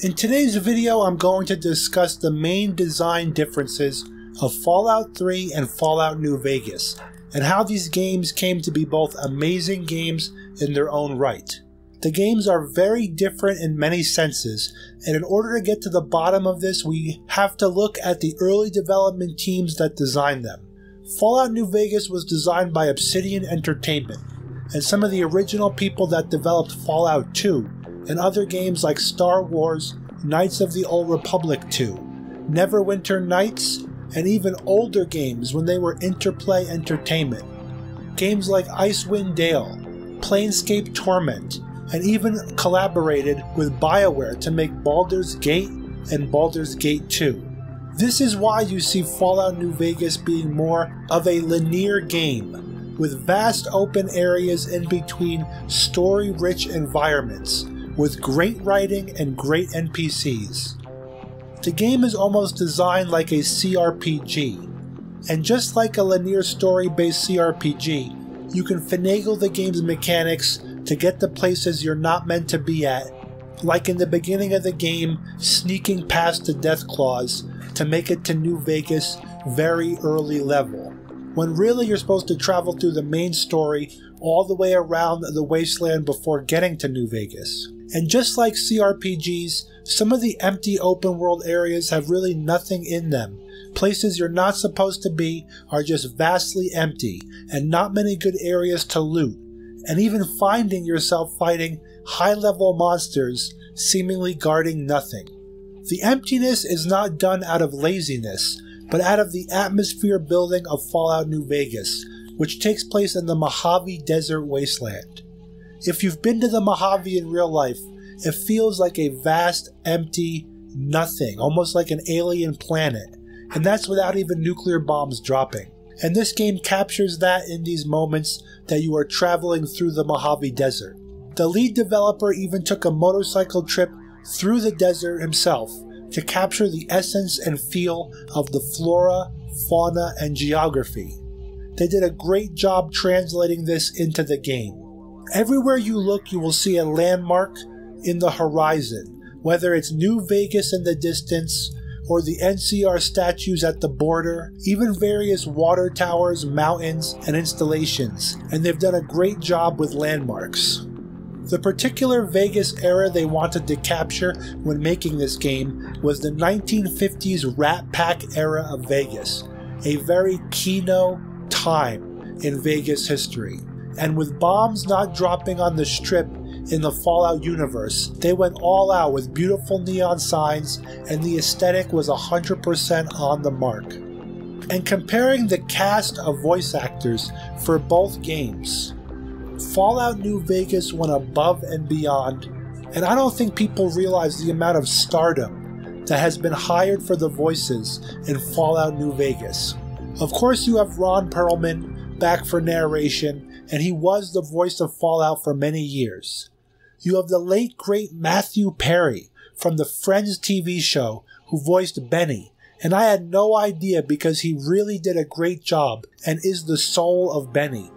In today's video, I'm going to discuss the main design differences of Fallout 3 and Fallout New Vegas, and how these games came to be both amazing games in their own right. The games are very different in many senses, and in order to get to the bottom of this, we have to look at the early development teams that designed them. Fallout New Vegas was designed by Obsidian Entertainment, and some of the original people that developed Fallout 2, and other games like Star Wars, Knights of the Old Republic 2, Neverwinter Nights, and even older games when they were Interplay Entertainment. Games like Icewind Dale, Planescape Torment, and even collaborated with BioWare to make Baldur's Gate and Baldur's Gate 2. This is why you see Fallout New Vegas being more of a linear game, with vast open areas in between story-rich environments, with great writing and great NPCs. The game is almost designed like a CRPG, and just like a linear story-based CRPG, you can finagle the game's mechanics to get to places you're not meant to be at, like in the beginning of the game, sneaking past the Death Claws to make it to New Vegas very early level, when really you're supposed to travel through the main story all the way around the wasteland before getting to New Vegas. And just like CRPGs, some of the empty open world areas have really nothing in them. Places you're not supposed to be are just vastly empty, and not many good areas to loot, and even finding yourself fighting high-level monsters seemingly guarding nothing. The emptiness is not done out of laziness, but out of the atmosphere building of Fallout New Vegas, which takes place in the Mojave Desert Wasteland. If you've been to the Mojave in real life, it feels like a vast, empty nothing, almost like an alien planet, and that's without even nuclear bombs dropping. And this game captures that in these moments that you are traveling through the Mojave Desert. The lead developer even took a motorcycle trip through the desert himself to capture the essence and feel of the flora, fauna, and geography. They did a great job translating this into the game. Everywhere you look, you will see a landmark in the horizon, whether it's New Vegas in the distance, or the NCR statues at the border, even various water towers, mountains, and installations, and they've done a great job with landmarks. The particular Vegas era they wanted to capture when making this game was the 1950s Rat Pack era of Vegas, a very keynote time in Vegas history. And with bombs not dropping on the Strip in the Fallout universe, they went all out with beautiful neon signs, and the aesthetic was 100% on the mark. And comparing the cast of voice actors for both games, Fallout New Vegas went above and beyond, and I don't think people realize the amount of stardom that has been hired for the voices in Fallout New Vegas. Of course, you have Ron Perlman back for narration, and he was the voice of Fallout for many years. You have the late great Matthew Perry from the Friends TV show who voiced Benny, and I had no idea because he really did a great job and is the soul of Benny.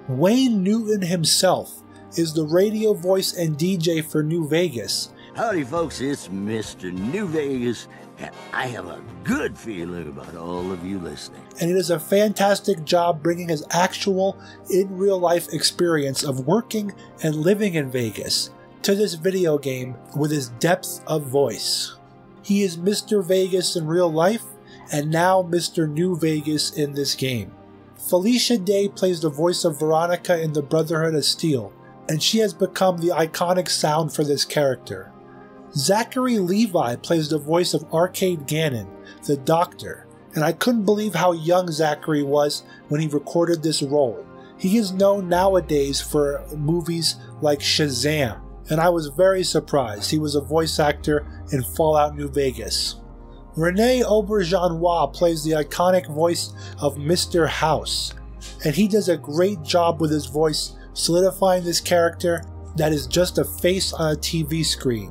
Wayne Newton himself is the radio voice and DJ for New Vegas. Howdy folks, it's Mr. New Vegas, and I have a good feeling about all of you listening. And it is a fantastic job bringing his actual, in real life experience of working and living in Vegas to this video game with his depth of voice. He is Mr. Vegas in real life, and now Mr. New Vegas in this game. Felicia Day plays the voice of Veronica in the Brotherhood of Steel, and she has become the iconic sound for this character. Zachary Levi plays the voice of Arcade Gannon, the Doctor, and I couldn't believe how young Zachary was when he recorded this role. He is known nowadays for movies like Shazam, and I was very surprised he was a voice actor in Fallout New Vegas. Rene Auberjonois plays the iconic voice of Mr. House, and he does a great job with his voice solidifying this character that is just a face on a TV screen,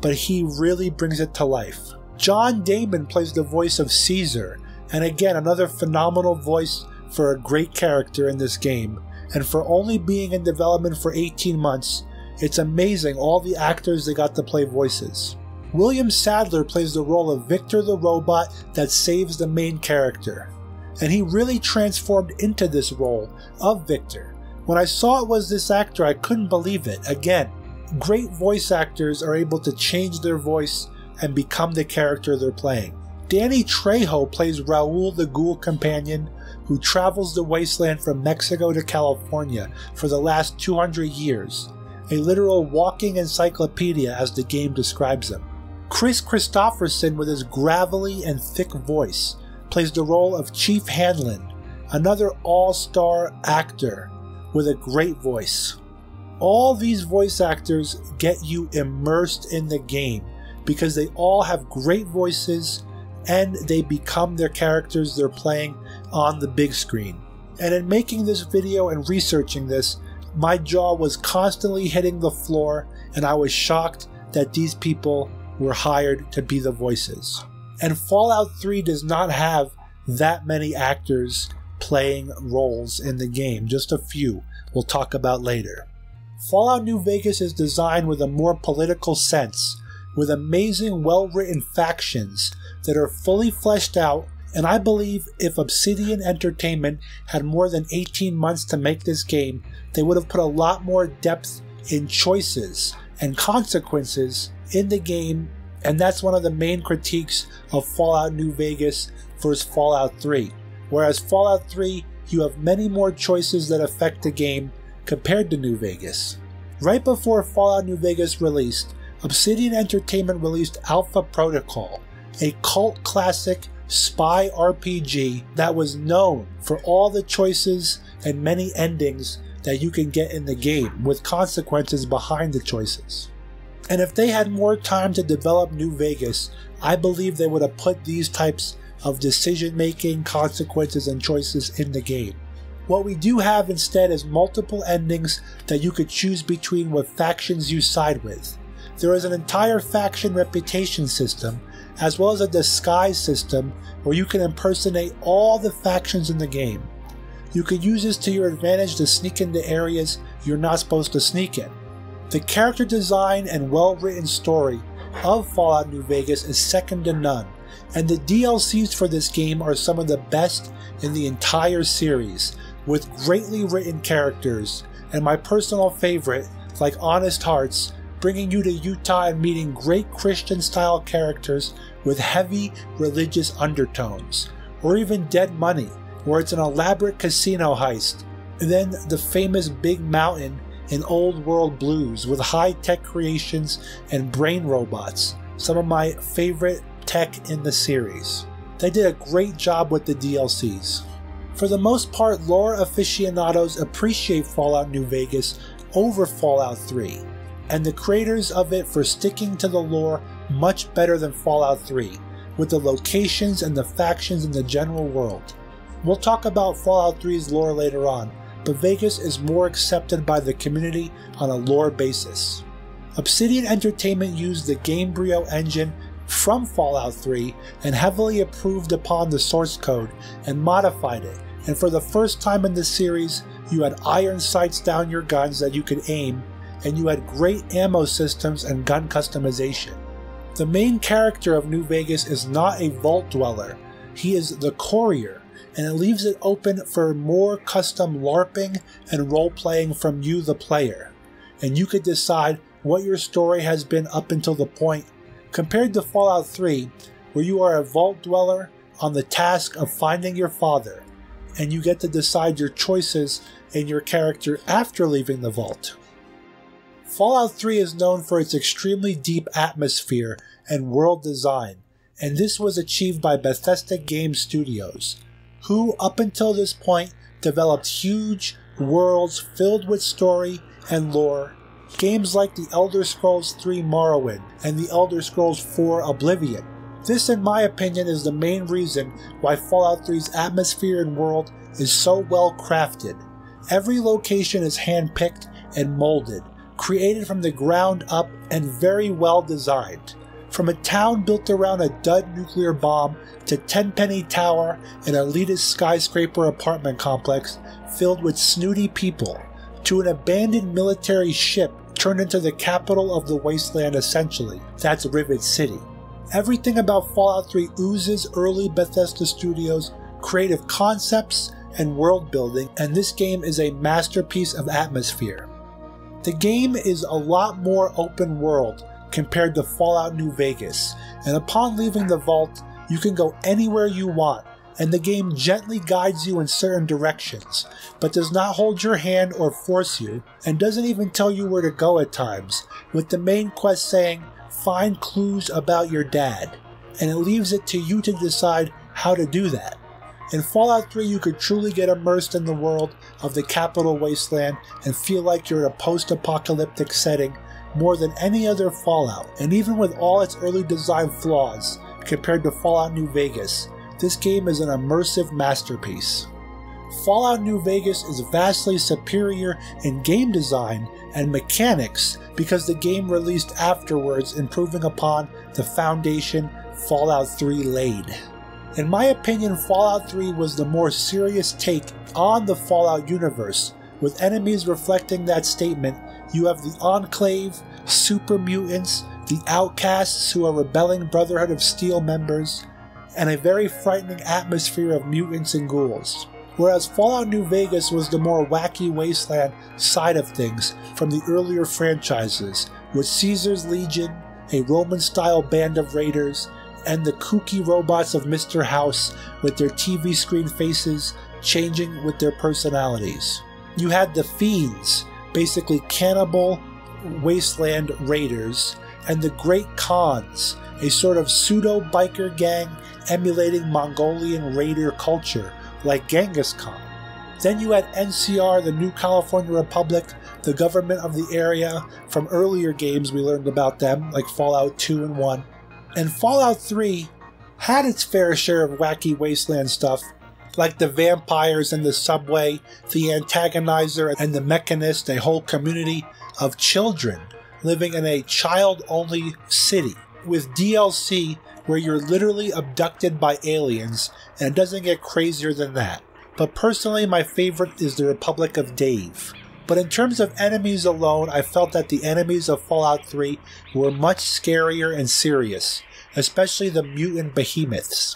but he really brings it to life. John Damon plays the voice of Caesar, and again another phenomenal voice for a great character in this game, and for only being in development for 18 months, it's amazing all the actors they got to play voices. William Sadler plays the role of Victor the robot that saves the main character, and he really transformed into this role of Victor. When I saw it was this actor, I couldn't believe it. Again, great voice actors are able to change their voice and become the character they're playing. Danny Trejo plays Raul the Ghoul Companion, who travels the wasteland from Mexico to California for the last 200 years, a literal walking encyclopedia as the game describes him. Chris Christopherson, with his gravelly and thick voice, plays the role of Chief Hanlon, another all-star actor with a great voice. All these voice actors get you immersed in the game because they all have great voices and they become their characters they're playing on the big screen. And in making this video and researching this, my jaw was constantly hitting the floor and I was shocked that these people were hired to be the voices. And Fallout 3 does not have that many actors playing roles in the game, just a few we'll talk about later. Fallout New Vegas is designed with a more political sense, with amazing well-written factions that are fully fleshed out, and I believe if Obsidian Entertainment had more than 18 months to make this game, they would have put a lot more depth in choices and consequences in the game, and that's one of the main critiques of Fallout New Vegas versus Fallout 3. Whereas Fallout 3, you have many more choices that affect the game compared to New Vegas. Right before Fallout New Vegas released, Obsidian Entertainment released Alpha Protocol, a cult classic spy RPG that was known for all the choices and many endings that you can get in the game, with consequences behind the choices. And if they had more time to develop New Vegas, I believe they would have put these types of decision-making, consequences, and choices in the game. What we do have instead is multiple endings that you could choose between what factions you side with. There is an entire faction reputation system, as well as a disguise system where you can impersonate all the factions in the game. You can use this to your advantage to sneak into areas you're not supposed to sneak in. The character design and well-written story of Fallout New Vegas is second to none, and the DLCs for this game are some of the best in the entire series, with greatly written characters, and my personal favorite, like Honest Hearts, bringing you to Utah and meeting great Christian-style characters with heavy religious undertones, or even Dead Money, where it's an elaborate casino heist, and then the famous Big Mountain in Old World Blues with high-tech creations and brain robots, some of my favorite tech in the series. They did a great job with the DLCs. For the most part, lore aficionados appreciate Fallout New Vegas over Fallout 3, and the creators of it for sticking to the lore much better than Fallout 3, with the locations and the factions in the general world. We'll talk about Fallout 3's lore later on, but Vegas is more accepted by the community on a lore basis. Obsidian Entertainment used the Gamebryo engine from Fallout 3 and heavily improved upon the source code and modified it, and for the first time in the series, you had iron sights down your guns that you could aim, and you had great ammo systems and gun customization. The main character of New Vegas is not a vault dweller, he is the courier, and it leaves it open for more custom LARPing and role-playing from you, the player, and you could decide what your story has been up until the point, compared to Fallout 3, where you are a vault dweller on the task of finding your father, and you get to decide your choices in your character after leaving the vault. Fallout 3 is known for its extremely deep atmosphere and world design, and this was achieved by Bethesda Game Studios, who up until this point developed huge worlds filled with story and lore, games like The Elder Scrolls 3 Morrowind and The Elder Scrolls 4 Oblivion. This, in my opinion, is the main reason why Fallout 3's atmosphere and world is so well crafted. Every location is hand-picked and molded, created from the ground up and very well designed. From a town built around a dud nuclear bomb to Tenpenny Tower, an elitist skyscraper apartment complex filled with snooty people, to an abandoned military ship turned into the capital of the wasteland essentially. That's Rivet City. Everything about Fallout 3 oozes early Bethesda Studios' creative concepts and world building, and this game is a masterpiece of atmosphere. The game is a lot more open world compared to Fallout New Vegas, and upon leaving the vault, you can go anywhere you want, and the game gently guides you in certain directions, but does not hold your hand or force you, and doesn't even tell you where to go at times, with the main quest saying, find clues about your dad, and it leaves it to you to decide how to do that. In Fallout 3, you could truly get immersed in the world of the Capital Wasteland and feel like you're in a post-apocalyptic setting more than any other Fallout, and even with all its early design flaws compared to Fallout New Vegas, this game is an immersive masterpiece. Fallout New Vegas is vastly superior in game design and mechanics because the game released afterwards, improving upon the foundation Fallout 3 laid. In my opinion, Fallout 3 was the more serious take on the Fallout universe, with enemies reflecting that statement. You have the Enclave, super mutants, the Outcasts who are rebelling Brotherhood of Steel members, and a very frightening atmosphere of mutants and ghouls. Whereas Fallout New Vegas was the more wacky wasteland side of things from the earlier franchises, with Caesar's Legion, a Roman-style band of raiders, and the kooky robots of Mr. House with their TV screen faces changing with their personalities. You had the Fiends, basically cannibal wasteland raiders, and the Great Khans, a sort of pseudo-biker gang emulating Mongolian raider culture, like Genghis Khan. Then you had NCR, the New California Republic, the government of the area. From earlier games we learned about them, like Fallout 2 and 1. And Fallout 3 had its fair share of wacky wasteland stuff, like the vampires in the subway, the antagonizer and the mechanist, a whole community of children living in a child-only city, with DLC where you're literally abducted by aliens, and it doesn't get crazier than that. But personally, my favorite is the Republic of Dave. But in terms of enemies alone, I felt that the enemies of Fallout 3 were much scarier and serious, especially the mutant behemoths.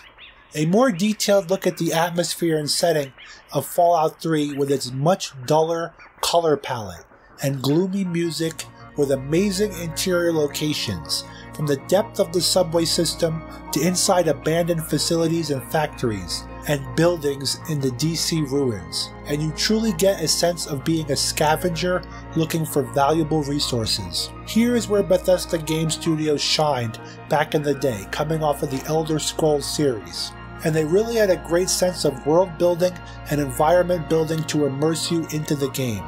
A more detailed look at the atmosphere and setting of Fallout 3 with its much duller color palette and gloomy music with amazing interior locations, from the depth of the subway system to inside abandoned facilities and factories and buildings in the DC ruins, and you truly get a sense of being a scavenger looking for valuable resources. Here is where Bethesda Game Studios shined back in the day, coming off of the Elder Scrolls series, and they really had a great sense of world building and environment building to immerse you into the game.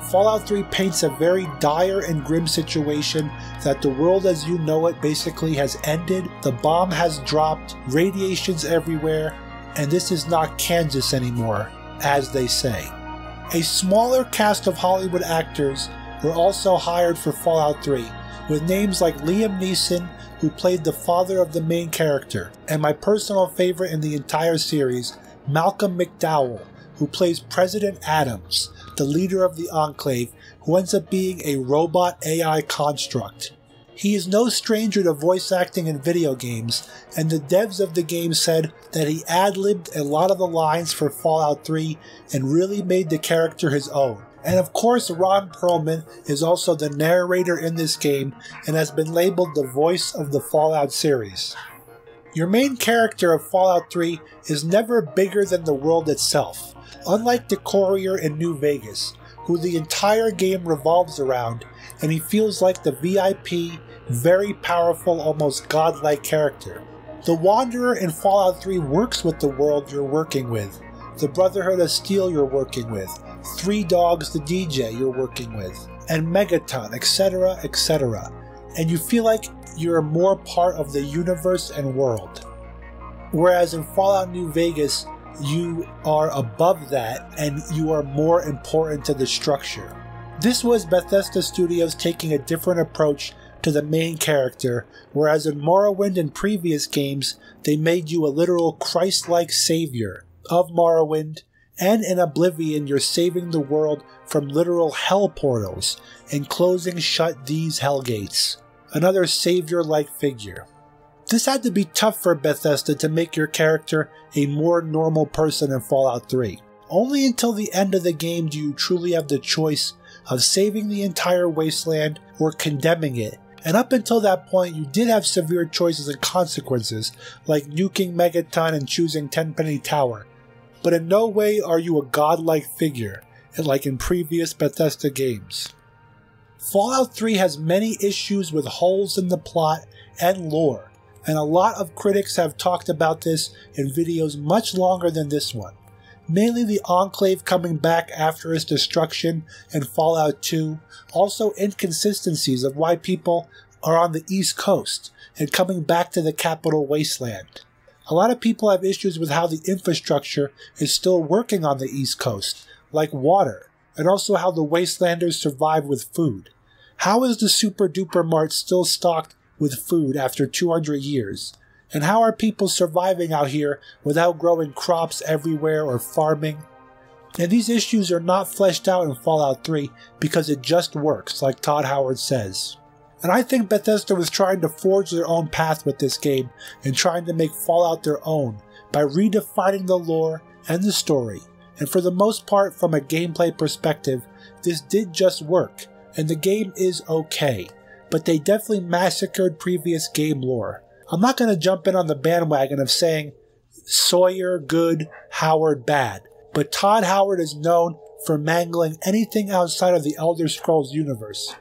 Fallout 3 paints a very dire and grim situation that the world as you know it basically has ended, the bomb has dropped, radiation's everywhere, and this is not Kansas anymore, as they say. A smaller cast of Hollywood actors were also hired for Fallout 3, with names like Liam Neeson, who played the father of the main character, and my personal favorite in the entire series, Malcolm McDowell, who plays President Adams, the leader of the Enclave, who ends up being a robot AI construct. He is no stranger to voice acting in video games, and the devs of the game said that he ad-libbed a lot of the lines for Fallout 3 and really made the character his own. And of course, Ron Perlman is also the narrator in this game and has been labeled the voice of the Fallout series. Your main character of Fallout 3 is never bigger than the world itself, unlike the courier in New Vegas, who the entire game revolves around, and he feels like the VIP, very powerful, almost godlike character. The Wanderer in Fallout 3 works with the world you're working with, the Brotherhood of Steel you're working with, Three Dogs the DJ you're working with, and Megaton, etc., etc. And you feel like you're more part of the universe and world. Whereas in Fallout New Vegas, you are above that and you are more important to the structure. This was Bethesda Studios taking a different approach to the main character, whereas in Morrowind and previous games, they made you a literal Christ-like savior of Morrowind and in Oblivion you're saving the world from literal hell portals and closing shut these hellgates. Another savior-like figure. This had to be tough for Bethesda to make your character a more normal person in Fallout 3. Only until the end of the game do you truly have the choice of saving the entire wasteland or condemning it, and up until that point you did have severe choices and consequences like nuking Megaton and choosing Tenpenny Tower, but in no way are you a godlike figure like in previous Bethesda games. Fallout 3 has many issues with holes in the plot and lore, and a lot of critics have talked about this in videos much longer than this one. Mainly the Enclave coming back after its destruction in Fallout 2, also inconsistencies of why people are on the East Coast and coming back to the capital wasteland. A lot of people have issues with how the infrastructure is still working on the East Coast, like water, and also how the wastelanders survive with food. How is the Super Duper Mart still stocked with food after 200 years? And how are people surviving out here without growing crops everywhere or farming? And these issues are not fleshed out in Fallout 3 because it just works, like Todd Howard says. And I think Bethesda was trying to forge their own path with this game and trying to make Fallout their own by redefining the lore and the story. And for the most part, from a gameplay perspective, this did just work, and the game is okay. But they definitely massacred previous game lore. I'm not going to jump in on the bandwagon of saying Sawyer good, Howard bad, but Todd Howard is known for mangling anything outside of the Elder Scrolls universe.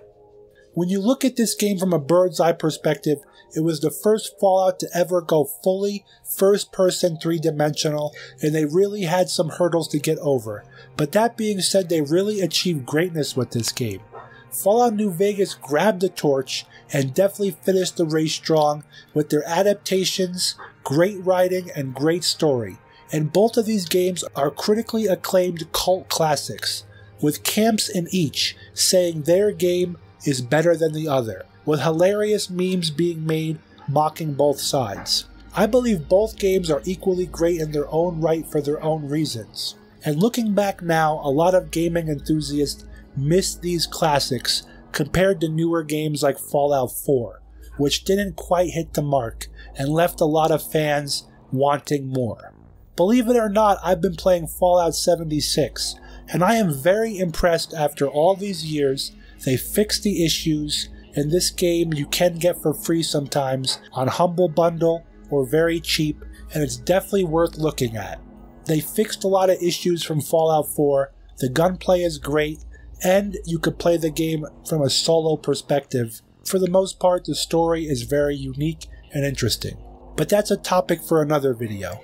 When you look at this game from a bird's eye perspective, it was the first Fallout to ever go fully first-person 3-dimensional, and they really had some hurdles to get over. But that being said, they really achieved greatness with this game. Fallout New Vegas grabbed the torch and definitely finished the race strong with their adaptations, great writing, and great story. And both of these games are critically acclaimed cult classics, with camps in each saying their game is better than the other, with hilarious memes being made mocking both sides. I believe both games are equally great in their own right for their own reasons. And looking back now, a lot of gaming enthusiasts miss these classics compared to newer games like Fallout 4, which didn't quite hit the mark and left a lot of fans wanting more. Believe it or not, I've been playing Fallout 76, and I am very impressed after all these years. They fixed the issues, and this game you can get for free sometimes on Humble Bundle or very cheap, and it's definitely worth looking at. They fixed a lot of issues from Fallout 4, the gunplay is great, and you could play the game from a solo perspective. For the most part, the story is very unique and interesting. But that's a topic for another video.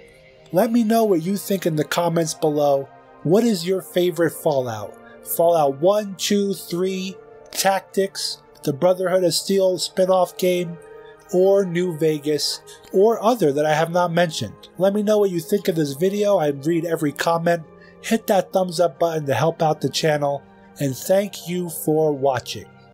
Let me know what you think in the comments below. What is your favorite Fallout? Fallout 1, 2, 3, Tactics, the Brotherhood of Steel spin-off game, or New Vegas, or other that I have not mentioned. Let me know what you think of this video. I read every comment. Hit that thumbs up button to help out the channel. And thank you for watching.